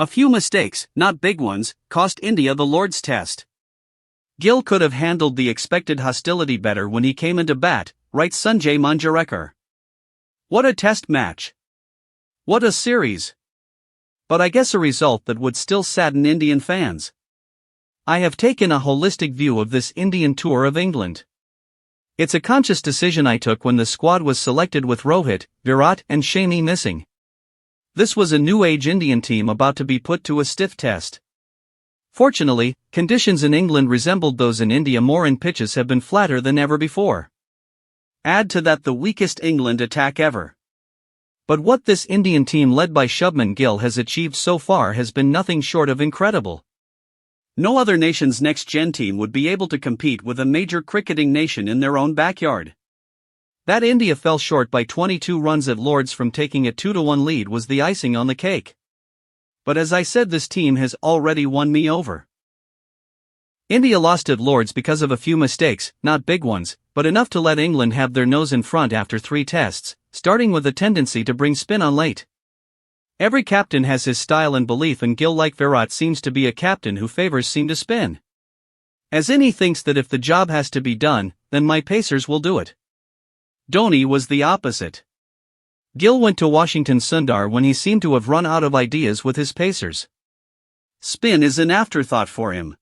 A few mistakes, not big ones, cost India the Lord's test. Gill could have handled the expected hostility better when he came into bat, writes Sanjay Manjarekar. What a test match! What a series! But I guess a result that would still sadden Indian fans. I have taken a holistic view of this Indian tour of England. It's a conscious decision I took when the squad was selected with Rohit, Virat and Shami missing. This was a new age Indian team about to be put to a stiff test. Fortunately, conditions in England resembled those in India more and pitches have been flatter than ever before. Add to that the weakest England attack ever. But what this Indian team led by Shubman Gill has achieved so far has been nothing short of incredible. No other nation's next-gen team would be able to compete with a major cricketing nation in their own backyard. That India fell short by 22 runs at Lord's from taking a 2-1 lead was the icing on the cake. But as I said, this team has already won me over. India lost at Lord's because of a few mistakes, not big ones, but enough to let England have their nose in front after 3 tests, starting with a tendency to bring spin on late. Every captain has his style and belief, and Gill, like Virat, seems to be a captain who favors seam to spin. As in, he thinks that if the job has to be done, then my pacers will do it. Dhoni was the opposite. Gill went to Washington Sundar when he seemed to have run out of ideas with his pacers. Spin is an afterthought for him.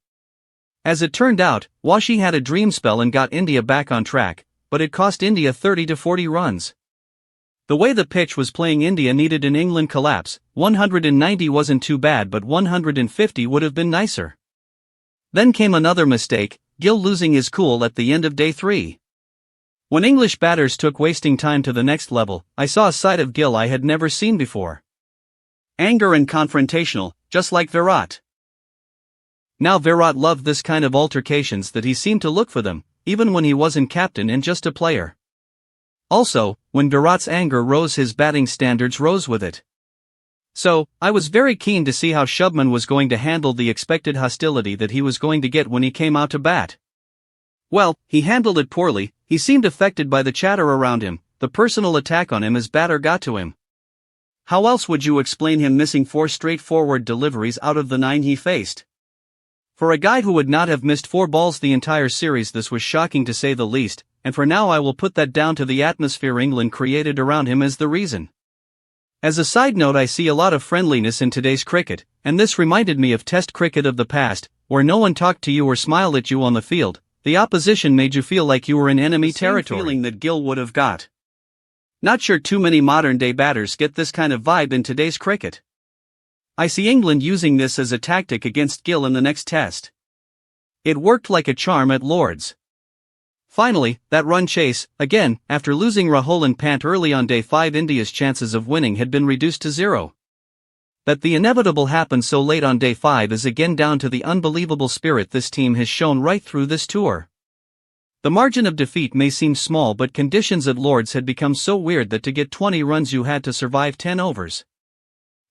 As it turned out, Washi had a dream spell and got India back on track, but it cost India 30 to 40 runs. The way the pitch was playing, India needed an England collapse. 190 wasn't too bad, but 150 would have been nicer. Then came another mistake, Gill losing his cool at the end of day 3. When English batters took wasting time to the next level, I saw a side of Gill I had never seen before. Anger and confrontational, just like Virat. Now Virat loved this kind of altercations, that he seemed to look for them, even when he wasn't captain and just a player. Also, when Virat's anger rose, his batting standards rose with it. So, I was very keen to see how Shubman was going to handle the expected hostility that he was going to get when he came out to bat. Well, he handled it poorly. He seemed affected by the chatter around him, the personal attack on him as batter got to him. How else would you explain him missing 4 straightforward deliveries out of the 9 he faced? For a guy who would not have missed 4 balls the entire series, this was shocking to say the least, and for now I will put that down to the atmosphere England created around him as the reason. As a side note, I see a lot of friendliness in today's cricket, and this reminded me of Test cricket of the past, where no one talked to you or smiled at you on the field. The opposition made you feel like you were in enemy territory. Same feeling that Gill would have got. Not sure too many modern-day batters get this kind of vibe in today's cricket. I see England using this as a tactic against Gill in the next test. It worked like a charm at Lord's. Finally, that run chase, again, after losing Rahul and Pant early on day 5, India's chances of winning had been reduced to 0. That the inevitable happened so late on day 5 is again down to the unbelievable spirit this team has shown right through this tour. The margin of defeat may seem small, but conditions at Lord's had become so weird that to get 20 runs you had to survive 10 overs.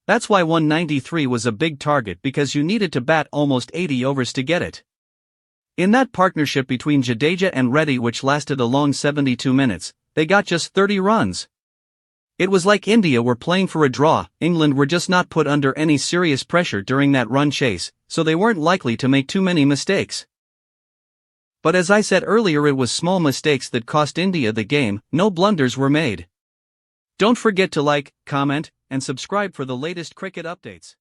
That's why 193 was a big target, because you needed to bat almost 80 overs to get it. In that partnership between Jadeja and Reddy, which lasted a long 72 minutes, they got just 30 runs. It was like India were playing for a draw. England were just not put under any serious pressure during that run chase, so they weren't likely to make too many mistakes. But as I said earlier, it was small mistakes that cost India the game. No blunders were made. Don't forget to like, comment, and subscribe for the latest cricket updates.